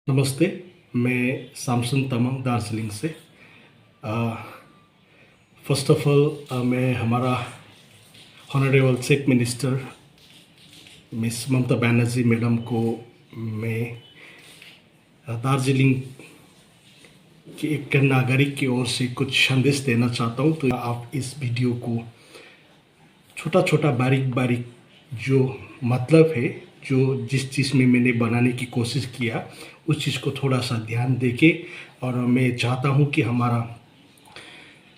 नमस्ते, मैं सैमसन तमंग दार्जिलिंग से। फ़र्स्ट ऑफ़ ऑल मैं हमारा honourable chief minister miss Mamata Banerjee madam को मैं दार्जिलिंग के एक नागरिक की ओर से कुछ संदेश देना चाहता हूँ। तो आप इस वीडियो को छोटा छोटा बारीक बारीक जो मतलब है, जो जिस चीज़ में मैंने बनाने की कोशिश किया उस चीज़ को थोड़ा सा ध्यान देके, और मैं चाहता हूँ कि हमारा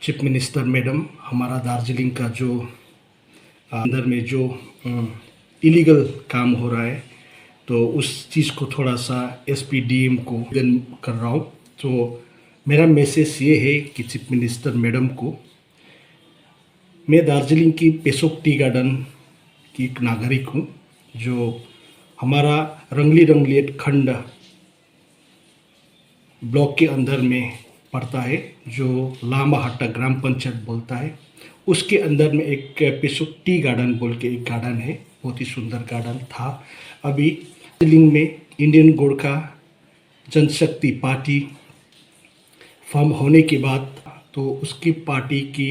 चीफ मिनिस्टर मैडम हमारा दार्जिलिंग का जो अंदर में जो इलीगल काम हो रहा है, तो उस चीज़ को थोड़ा सा एसपीडीएम को कर रहा हूँ। तो मेरा मैसेज ये है कि चीफ मिनिस्टर मैडम को, मैं दार्जिलिंग की पेसोक टी गार्डन की एक नागरिक हूँ, जो हमारा रंगली रंगलीट खंड ब्लॉक के अंदर में पड़ता है, जो लामाहट्टा ग्राम पंचायत बोलता है। उसके अंदर में एक पेसोक टी गार्डन बोल के एक गार्डन है, बहुत ही सुंदर गार्डन था। अभी दार्जिलिंग में इंडियन गोरखा जनशक्ति पार्टी फॉर्म होने के बाद, तो उसकी पार्टी की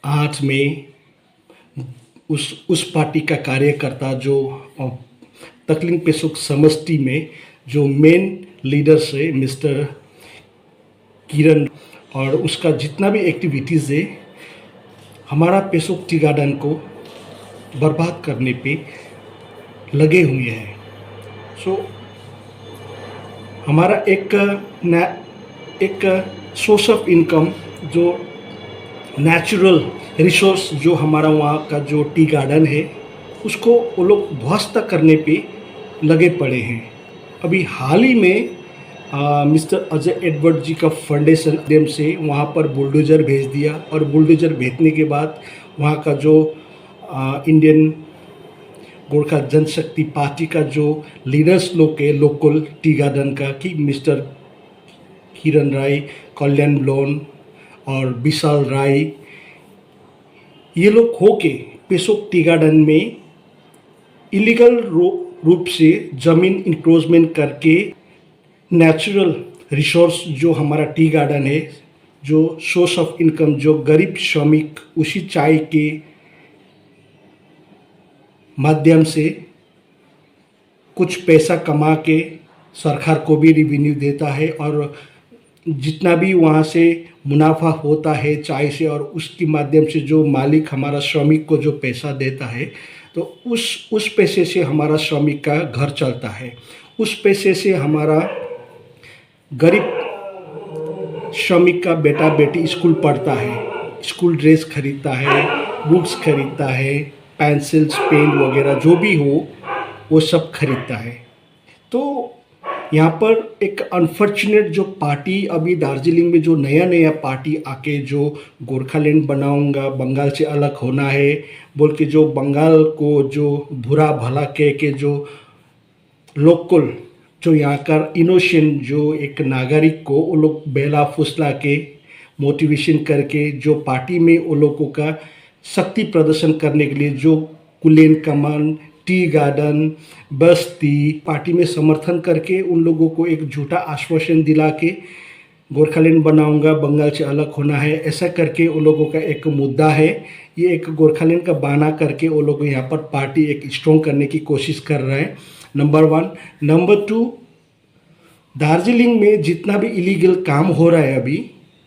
आठ में उस पार्टी का कार्यकर्ता जो तकलिंग पेसोक समष्टि में जो मेन लीडर्स है मिस्टर किरण, और उसका जितना भी एक्टिविटीज़ है हमारा पेसोक टी गार्डन को बर्बाद करने पे लगे हुए हैं। सो हमारा एक सोर्स ऑफ इनकम जो नेचुरल रिसोर्स जो हमारा वहाँ का जो टी गार्डन है, उसको वो लोग ध्वस्त करने पे लगे पड़े हैं। अभी हाल ही में मिस्टर अजय एडवर्ड जी का फाउंडेशन माध्यम से वहाँ पर बुलडोज़र भेज दिया, और बुलडोज़र भेजने के बाद वहाँ का जो इंडियन गोरखा जनशक्ति पार्टी का जो लीडर्स लोग के लोकल टी गार्डन का, कि मिस्टर किरण राय, कल्याण लोन और विशाल राय, ये लोग होके पेसोक टी गार्डन में इलीगल रूप से ज़मीन इंक्रोचमेंट करके नेचुरल रिसोर्स जो हमारा टी गार्डन है, जो सोर्स ऑफ इनकम जो गरीब श्रमिक उसी चाय के माध्यम से कुछ पैसा कमा के सरकार को भी रेवेन्यू देता है, और जितना भी वहाँ से मुनाफा होता है चाय से, और उसके माध्यम से जो मालिक हमारा श्रमिक को जो पैसा देता है, तो उस पैसे से हमारा श्रमिक का घर चलता है। उस पैसे से हमारा गरीब श्रमिक का बेटा बेटी स्कूल पढ़ता है, स्कूल ड्रेस खरीदता है, बुक्स खरीदता है, पेंसिल्स पेन वगैरह जो भी हो वो सब खरीदता है। तो यहाँ पर एक अनफॉर्चुनेट जो पार्टी अभी दार्जिलिंग में जो नया पार्टी आके जो गोरखालैंड बनाऊंगा, बंगाल से अलग होना है बोल के, जो बंगाल को जो बुरा भला कह के जो लोकल जो यहाँ का इनोसेंट जो एक नागरिक को वो लोग बेला फुसला के मोटिवेशन करके जो पार्टी में वो लोगों का शक्ति प्रदर्शन करने के लिए जो कुलेन कमान, टी गार्डन, बस्ती पार्टी में समर्थन करके उन लोगों को एक झूठा आश्वासन दिला के गोरखालैंड बनाऊंगा, बंगाल से अलग होना है, ऐसा करके उन लोगों का एक मुद्दा है। ये एक गोरखालैंड का बहाना करके वो लोग यहाँ पर पार्टी एक स्ट्रॉन्ग करने की कोशिश कर रहे हैं, नंबर 1। नंबर 2, दार्जिलिंग में जितना भी इलीगल काम हो रहा है अभी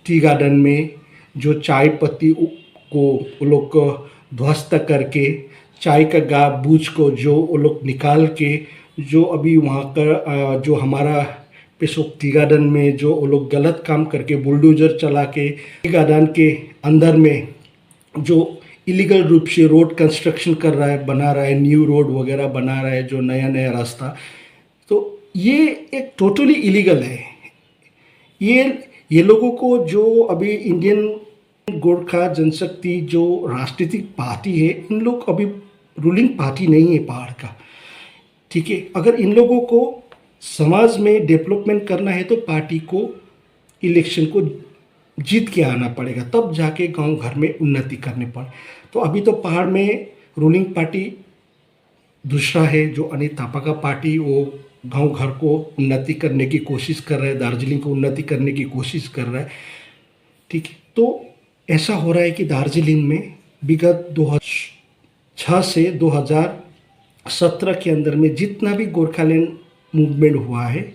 टी गार्डन में, जो चाय पत्ती को वो लोग को ध्वस्त करके चाय का गा बूझ को जो वो लोग निकाल के, जो अभी वहाँ का जो हमारा पेसोक टी गार्डन में जो वो लोग गलत काम करके बुलडोज़र चला के टी गार्डन के अंदर में जो इलीगल रूप से रोड कंस्ट्रक्शन कर रहा है, बना रहा है, न्यू रोड वगैरह बना रहा है, जो नया रास्ता, तो ये एक टोटली इलीगल है। ये लोगों को जो अभी इंडियन गोरखा जनशक्ति जो राजनीतिक पार्टी है, इन लोग अभी रूलिंग पार्टी नहीं है पहाड़ का, ठीक है। अगर इन लोगों को समाज में डेवलपमेंट करना है तो पार्टी को इलेक्शन को जीत के आना पड़ेगा, तब जाके गांव घर में उन्नति करने पड़े। तो अभी तो पहाड़ में रूलिंग पार्टी दूसरा है, जो अनिल थापा का पार्टी, वो गांव घर को उन्नति करने की कोशिश कर रहा है, दार्जिलिंग को उन्नति करने की कोशिश कर रहा है। ठीक है, तो ऐसा हो रहा है कि दार्जिलिंग में विगत 2006 से 2017 के अंदर में जितना भी गोरखालैंड मूवमेंट हुआ है,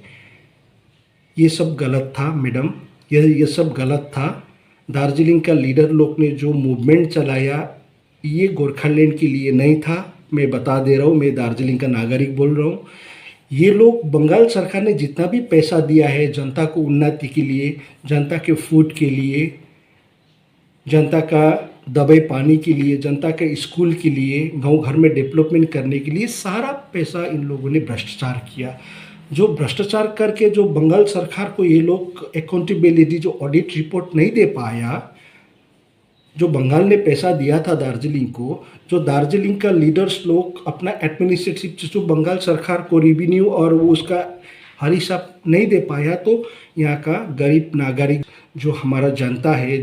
ये सब गलत था मैडम, ये सब गलत था। दार्जिलिंग का लीडर लोग ने जो मूवमेंट चलाया ये गोरखालैंड के लिए नहीं था। मैं बता दे रहा हूँ, मैं दार्जिलिंग का नागरिक बोल रहा हूँ। ये लोग, बंगाल सरकार ने जितना भी पैसा दिया है जनता को उन्नति के लिए, जनता के फूड के लिए, जनता का दवाई पानी के लिए, जनता के स्कूल के लिए, गांव घर में डेवलपमेंट करने के लिए सारा पैसा इन लोगों ने भ्रष्टाचार किया। जो भ्रष्टाचार करके जो बंगाल सरकार को ये लोग अकाउंटेबिलिटी, जो ऑडिट रिपोर्ट नहीं दे पाया, जो बंगाल ने पैसा दिया था दार्जिलिंग को, जो दार्जिलिंग का लीडर्स लोग अपना एडमिनिस्ट्रेटिव जो बंगाल सरकार को रेवेन्यू और वो उसका हर हिसाब नहीं दे पाया, तो यहाँ का गरीब नागरिक जो हमारा जनता है,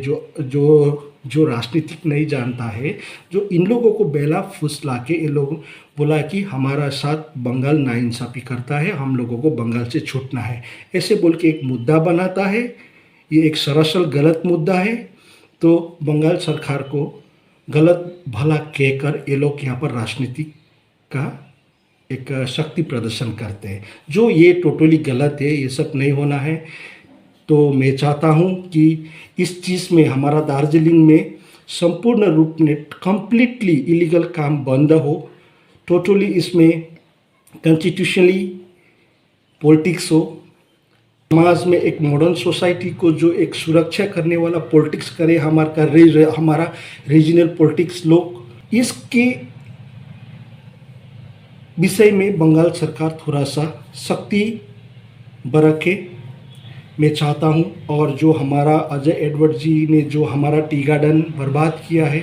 जो राजनीतिक नहीं जानता है, जो इन लोगों को बेला फुसला के इन लोग बोला कि हमारा साथ बंगाल नाइंसाफ़ी करता है, हम लोगों को बंगाल से छूटना है, ऐसे बोल के एक मुद्दा बनाता है। ये एक सरासर गलत मुद्दा है। तो बंगाल सरकार को गलत भला कहकर ये लोग यहाँ पर राजनीति का एक शक्ति प्रदर्शन करते हैं, जो ये टोटली गलत है। ये सब नहीं होना है। तो मैं चाहता हूँ कि इस चीज़ में हमारा दार्जिलिंग में संपूर्ण रूप में कम्प्लीटली इलीगल काम बंद हो, टोटली इसमें कॉन्स्टिट्यूशनली पॉलिटिक्स हो, समाज में एक मॉडर्न सोसाइटी को जो एक सुरक्षा करने वाला पॉलिटिक्स करे, हमारा रीजनल पॉलिटिक्स लोग, इसके विषय में बंगाल सरकार थोड़ा सा सख्ती बरते, मैं चाहता हूं। और जो हमारा अजय एडवर्ड जी ने जो हमारा टी गार्डन बर्बाद किया है,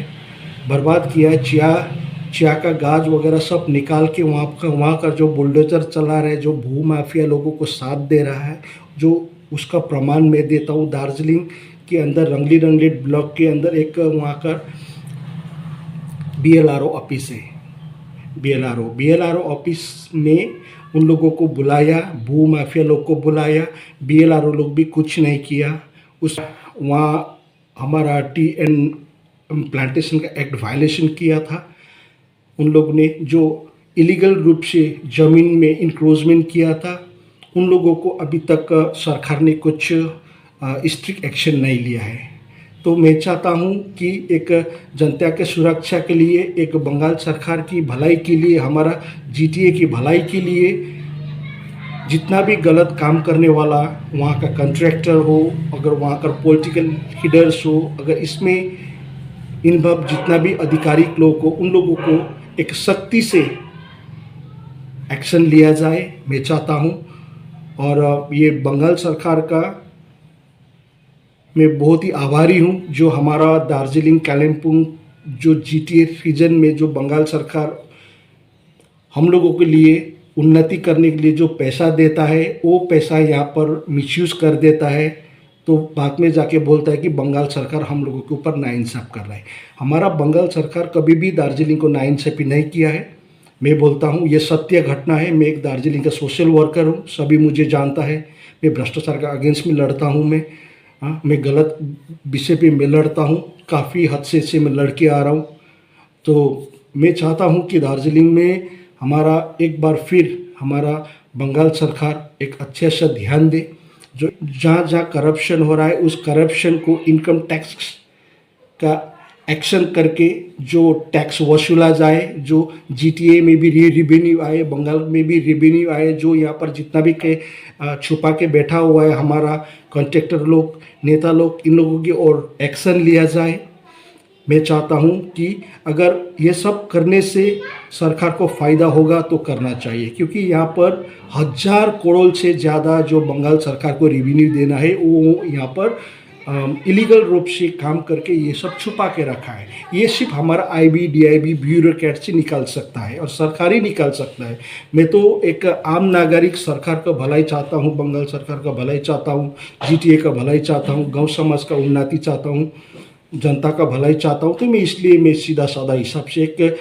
चिया का गाज वगैरह सब निकाल के वहाँ का जो बुलडोजर चला रहा है, जो भू माफिया लोगों को साथ दे रहा है, जो उसका प्रमाण मैं देता हूँ। दार्जिलिंग के अंदर रंगली ब्लॉक के अंदर एक वहाँ का BLRO ऑफिस है। BLRO ऑफिस में उन लोगों को बुलाया, भू माफिया लोग को बुलाया, BLRO लोग भी कुछ नहीं किया। वहाँ हमारा टी एंड प्लांटेशन का एक्ट वायलेशन किया था। उन लोग ने जो इलीगल रूप से ज़मीन में इंक्रोचमेंट किया था, उन लोगों को अभी तक सरकार ने कुछ स्ट्रिक्ट एक्शन नहीं लिया है। तो मैं चाहता हूं कि एक जनता के सुरक्षा के लिए, एक बंगाल सरकार की भलाई के लिए, हमारा GTA की भलाई के लिए, जितना भी गलत काम करने वाला वहाँ का कॉन्ट्रैक्टर हो, अगर वहाँ का पॉलिटिकल लीडर्स हो, अगर इसमें इन्वॉल्व जितना भी अधिकारिक लोग हो, उन लोगों को एक सख्ती से एक्शन लिया जाए, मैं चाहता हूँ। और ये बंगाल सरकार का मैं बहुत ही आभारी हूँ, जो हमारा दार्जिलिंग कालिम्पोंग जो GTA रीजन में जो बंगाल सरकार हम लोगों के लिए उन्नति करने के लिए जो पैसा देता है, वो पैसा यहाँ पर मिसयूज़ कर देता है। तो बाद में जाके बोलता है कि बंगाल सरकार हम लोगों के ऊपर नाइंसाफ़ कर रहा है। हमारा बंगाल सरकार कभी भी दार्जिलिंग को नाइंसाफ़ी नहीं किया है। मैं बोलता हूँ, ये सत्य घटना है। मैं एक दार्जिलिंग का सोशल वर्कर हूँ, सभी मुझे जानता है। मैं भ्रष्टाचार का अगेंस्ट में लड़ता हूँ। मैं गलत विषय पे मैं लड़ता हूँ, काफ़ी हद से मैं लड़ के आ रहा हूँ। तो मैं चाहता हूँ कि दार्जिलिंग में हमारा एक बार फिर हमारा बंगाल सरकार एक अच्छे से ध्यान दे। जो जहाँ करप्शन हो रहा है, उस करप्शन को इनकम टैक्स का एक्शन करके जो टैक्स वसूला जाए, जो GTA में भी रेवेन्यू आए, बंगाल में भी रेवेन्यू आए, जो यहाँ पर जितना भी छुपा के बैठा हुआ है हमारा कॉन्ट्रैक्टर लोग, नेता लोग, इन लोगों की ओर एक्शन लिया जाए। मैं चाहता हूँ कि अगर ये सब करने से सरकार को फ़ायदा होगा तो करना चाहिए, क्योंकि यहाँ पर 1000 करोड़ से ज़्यादा जो बंगाल सरकार को रेवेन्यू देना है, वो यहाँ पर इलीगल रूप से काम करके ये सब छुपा के रखा है। ये सिर्फ हमारा IB DIB ब्यूरोक्रेट से निकाल सकता है और सरकार ही निकाल सकता है। मैं तो एक आम नागरिक सरकार का भलाई चाहता हूँ, बंगाल सरकार का भलाई चाहता हूँ, GTA का भलाई चाहता हूँ, गांव समाज का उन्नति चाहता हूँ, जनता का भलाई चाहता हूँ। तो मैं इसलिए मैं सीधा साधा हिसाब से एक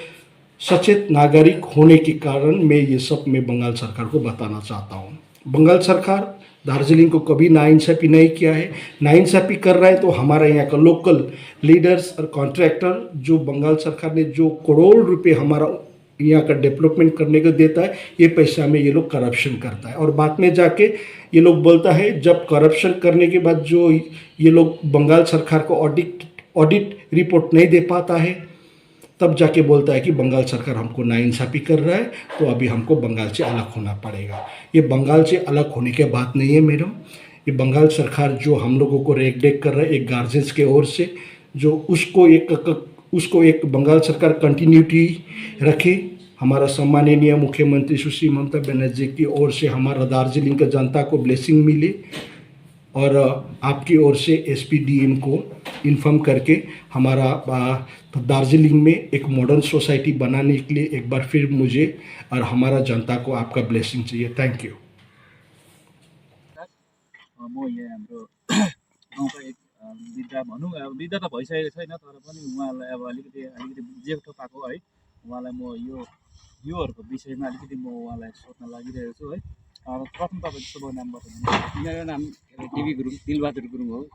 सचेत नागरिक होने के कारण मैं बंगाल सरकार को बताना चाहता हूँ। बंगाल सरकार दार्जिलिंग को कभी नाइंसाफ़ी नहीं किया है। नाइंसाफ़ी कर रहा है तो हमारा यहाँ का लोकल लीडर्स और कॉन्ट्रैक्टर, जो बंगाल सरकार ने जो करोड़ रुपए हमारा यहाँ का डेवलपमेंट करने को देता है, ये पैसा में ये लोग करप्शन करता है और बाद में जाके ये लोग बोलता है, जब करप्शन करने के बाद जो ये लोग बंगाल सरकार को ऑडिट रिपोर्ट नहीं दे पाता है, तब जाके बोलता है कि बंगाल सरकार हमको नाइंसाफ़ी कर रहा है, तो अभी हमको बंगाल से अलग होना पड़ेगा। ये बंगाल से अलग होने की बात नहीं है मैडम। ये बंगाल सरकार जो हम लोगों को रेख देख कर रहा है एक गार्जियंस के ओर से, जो उसको एक बंगाल सरकार कंटिन्यूटी रखे। हमारा सम्माननीय मुख्यमंत्री सुश्री ममता बनर्जी की ओर से हमारा दार्जिलिंग का जनता को ब्लेसिंग मिले और आपकी ओर से एसपीडीएम को इन्फॉर्म करके हमारा दार्जिलिंग में एक मॉडर्न सोसाइटी बनाने के लिए एक बार फिर मुझे और हमारा जनता को आपका ब्लेसिंग चाहिए। Thank you. म यहाँ हाम्रो गाउँका एक वृद्ध भनौँ, अब वृद्ध त भइसकेको छैन, तर पनि उहाँलाई अब अलिकति जेठो पाएको है, उहाँलाई म योहरूको विषयमा अलिकति म उहाँलाई सोध्न लागिरहेको छु है। प्रथम तपाईँको शुभ नाम बताउनु। मेरो नाम टिभी गुरुङ, दिलबहादुर गुरुङ हो।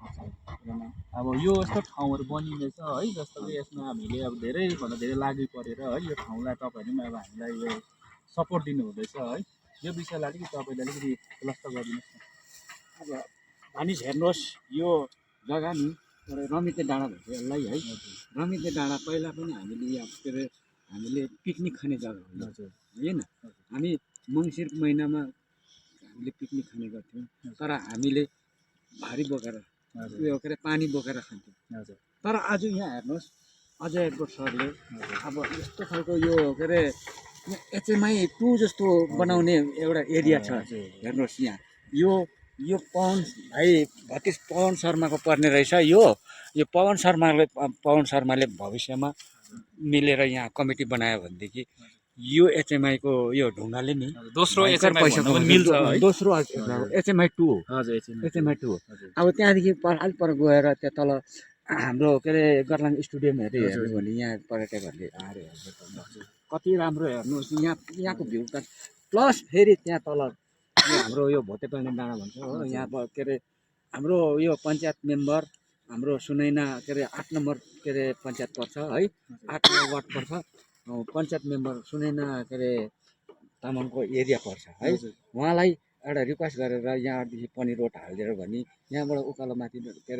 अब यो यस्तो ठाउँहरू बनिँदैछ है, जस्तो कि यसमा हामीले अब धेरैभन्दा धेरै लागि परेर है यो ठाउँलाई तपाईँहरूले पनि अब हामीलाई यो सपोर्ट दिनुहुँदैछ है। यो विषयलाई अलिकति तपाईँले अलिकति खुलस्त गरिदिनुहोस् न। अब मानिस हेर्नुहोस्, यो जग्गा नि एउटा रमिते डाँडा भन्छ यसलाई है। रमिते डाँडा पहिला पनि हामीले यहाँ के अरे हामीले पिकनिक खाने जग्गा हो होइन। हामी मङ्सिर महिनामा हामीले पिकनिक खाने गर्थ्यौँ, तर हामीले भारी बोकेर उयो के अरे पानी बोकेर खान्थ्यौँ। तर आज यहाँ हेर्नुहोस्, अजय एयरपोर्ट सरले अब यस्तो खालको यो के अरे एचएमआई 2 जस्तो बनाउने एउटा एरिया छ। हेर्नुहोस् यहाँ यो पवन भाइ भतिज पवन शर्माको पर्ने रहेछ। यो पवन शर्माले भविष्यमा मिलेर यहाँ कमिटी बनायो भनेदेखि यो एचएमआईको यो ढुङ्गाले नि दोस्रो पैसा मिल्छ है। दोस्रो एचएमआई 2 हो। हजुर एचएमआई 2 हो। अब त्यहाँदेखि अलिक पर गएर त्यहाँ तल हाम्रो के अरे गर्लाङ स्टेडियमहरू हेर्नु भने यहाँ पर्यटकहरूले आएर हेर्नु कति राम्रो। हेर्नुहोस् यहाँको भ्यू त प्लस फेरि त्यहाँ तल हाम्रो यो भोटेपानी डाँडा भन्छ हो। यहाँ के अरे हाम्रो यो पञ्चायत मेम्बर हाम्रो सुनैना के अरे 8 नम्बर के अरे पञ्चायत पर्छ है, 8 नम्बर वार्ड पर्छ। पञ्चायत मेम्बर सुनैना के अरे तामाङको एरिया पर्छ है। उहाँलाई एउटा रिक्वेस्ट गरेर यहाँदेखि पनिर रोड हालिदिएर भने यहाँबाट उकालो माथि के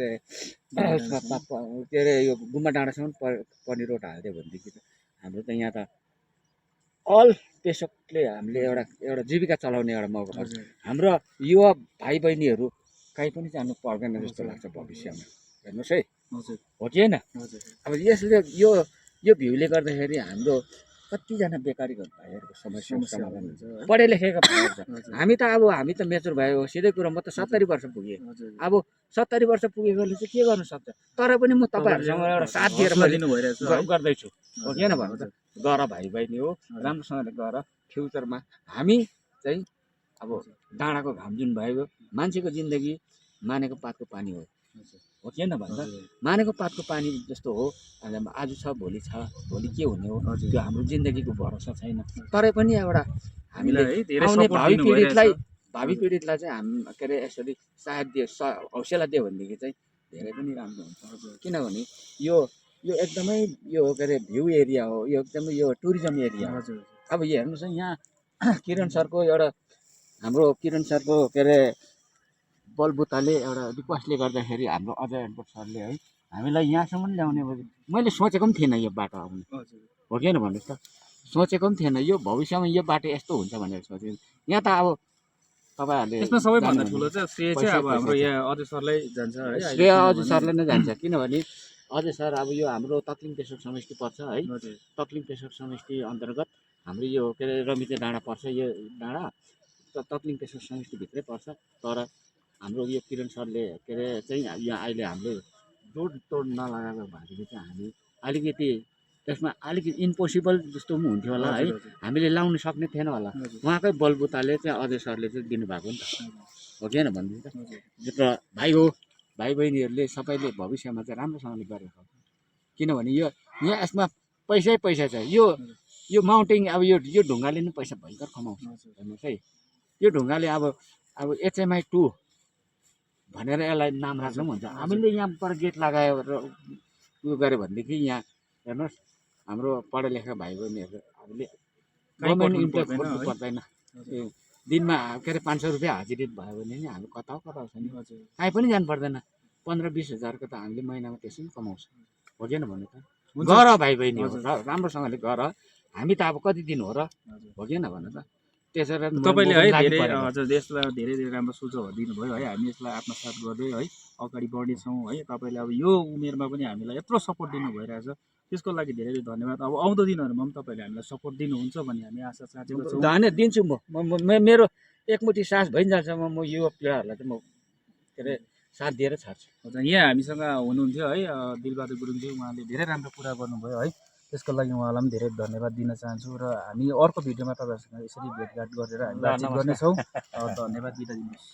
अरे यो गुम्बा डाँडासम्म पनिर रोड हालिदियो भनेदेखि त हाम्रो त यहाँ त अल पेसोकले हामीले एउटा जीविका चलाउने एउटा मौका पर्छ। हाम्रो युवा भाइ बहिनीहरू कहीँ पनि जानु पर्दैन जस्तो लाग्छ भविष्यमा। हेर्नुहोस् है, हो कि होइन? अब यसले यो भ्यूले गर्दाखेरि हाम्रो कतिजना बेकारी भाइहरूको समस्या समाधान हुन्छ। पढे लेखेका भाइहरू हामी त मेचुर भयो। सिधै कुरो म त 70 वर्ष पुगेँ। अब 70 वर्ष पुगेकोले चाहिँ के गर्न सक्छ? तर पनि म तपाईँहरूसँग एउटा साथ दिएर गर्दैछु, हो कि होइन भन्नु त? गर भाइ बहिनी हो, राम्रोसँगले गर। फ्युचरमा हामी चाहिँ अब डाँडाको घाम जुन भयो, मान्छेको जिन्दगी मानेको पातको पानी हो कि होइन भन्दा? मानेको पातको पानी जस्तो हो। आज छ भोलि छ, भोलि के हुने हो त्यो हाम्रो जिन्दगीको भरोसा छैन। तरै पनि एउटा हामीले आउने भावी पीडितलाई चाहिँ हामी के अरे यसरी साथ दियो, हौसला दियो भनेदेखि चाहिँ धेरै पनि राम्रो हुन्छ। किनभने यो एकदमै यो के अरे भ्यू एरिया हो, यो एकदमै यो टुरिज्म एरिया हो। अब यो हेर्नुहोस् है, यहाँ किरण सरको एउटा हाम्रो किरण सरको के अरे बलबुताले एउटा रिक्वेस्टले गर्दाखेरि हाम्रो अजय एयरपोर्ट सरले है हामीलाई यहाँसम्म ल्याउने। मैले सोचेको पनि थिएन यो बाटो आउने, हो कि होइन भन्नुहोस् त? सोचेको पनि थिएन यो भविष्यमा यो बाटो यस्तो हुन्छ भनेर सोचेको। यहाँ त अब तपाईँहरूले यसमा सबैभन्दा ठुलो चाहिँ श्रेय चाहिँ अब हाम्रो यहाँ अजय सरलाई जान्छ है। श्रेय अजय सरले नै जान्छ। किनभने अजय सर अब यो हाम्रो तक्लिङ पेसोक समष्टि पर्छ है। तक्लिङ पेसोक समष्टि अन्तर्गत हाम्रो यो के अरे रमिते डाँडा पर्छ। यो डाँडा तक्लिङ पेसोक समष्टिभित्रै पर्छ। तर हाम्रो यो किरण सरले के अरे चाहिँ यहाँ अहिले हामीले जोडतोड नलगाएको भएदेखि चाहिँ हामी अलिकति त्यसमा अलिकति इम्पोसिबल जस्तो पनि हुन्थ्यो होला है। हामीले लाउन सक्ने थिएन होला। उहाँकै बलबुताले चाहिँ अजय सरले चाहिँ दिनुभएको नि त, हो कि होइन भन्नु त? र भाइ बहिनीहरूले सबैले भविष्यमा चाहिँ राम्रोसँगले गरेको। किनभने यहाँ यसमा पैसै पैसा छ। यो यो माउन्टेन अब यो ढुङ्गाले नै पैसा भयङ्कर कमाउँछ हजुर हेर्नुहोस् है। यो ढुङ्गाले अब HMI 2 भनेर यसलाई नाम राख्नु पनि हुन्छ। हामीले यहाँबाट गेट लगायो र उयो गऱ्यो भनेदेखि यहाँ हेर्नुहोस् हाम्रो पढा लेखा भाइ बहिनीहरू हामीले गभर्मेन्ट पठाउनु इम्प्लोय पर्दैन खोज्नु है। पर्दैन। ए, दिनमा के अरे 500 रुपियाँ हाजिरी भयो भने नि हामी कता कता छ नि हजुर काहीँ पनि जानु पर्दैन। 15-20 हजारको त हामीले महिनामा त्यसै पनि कमाउँछ हो कि भन्नु त। हुन्छ। गर भाइ बहिनी हो हजुर। र राम्रोसँगले गर। हामी त अब कति दिन हो र हजुर हो कि भन्नु त। त्यसरी तपाईँले है लागि धेरै परेको। हजुर यसलाई धेरै धेरै राम्रो सुझावहरू दिनुभयो है। हामी यसलाई आत्मसात गर्दै है अगाडि बढ्नेछौँ है। तपाईँले अब यो उमेरमा पनि हामीलाई यत्रो सपोर्ट दिनु भइरहेछ त्यसको लागि धेरै धेरै धन्यवाद। अब आउँदो दिनहरूमा पनि तपाईँले हामीलाई सपोर्ट दिनुहुन्छ भन्ने हामी आशा साँचेको छौँ। धन्य दिन्छु मेरो एकमुठी सास भइन्जेलसम्म म युवा पिँढीहरूलाई चाहिँ म के अरे साथ दिएर छाड्छु। हजुर यहाँ हामीसँग हुनुहुन्थ्यो है दिलबहादुर गुरुङजी, उहाँले धेरै राम्रो कुरा गर्नुभयो है। त्यसको लागि उहाँलाई पनि धेरै धन्यवाद दिन चाहन्छु र हामी अर्को भिडियोमा तपाईँहरूसँग यसरी भेटघाट गरेर हामी बातचित नमस्कार। गर्नेछौँ। धन्यवाद, बिदा दिनुहोस्।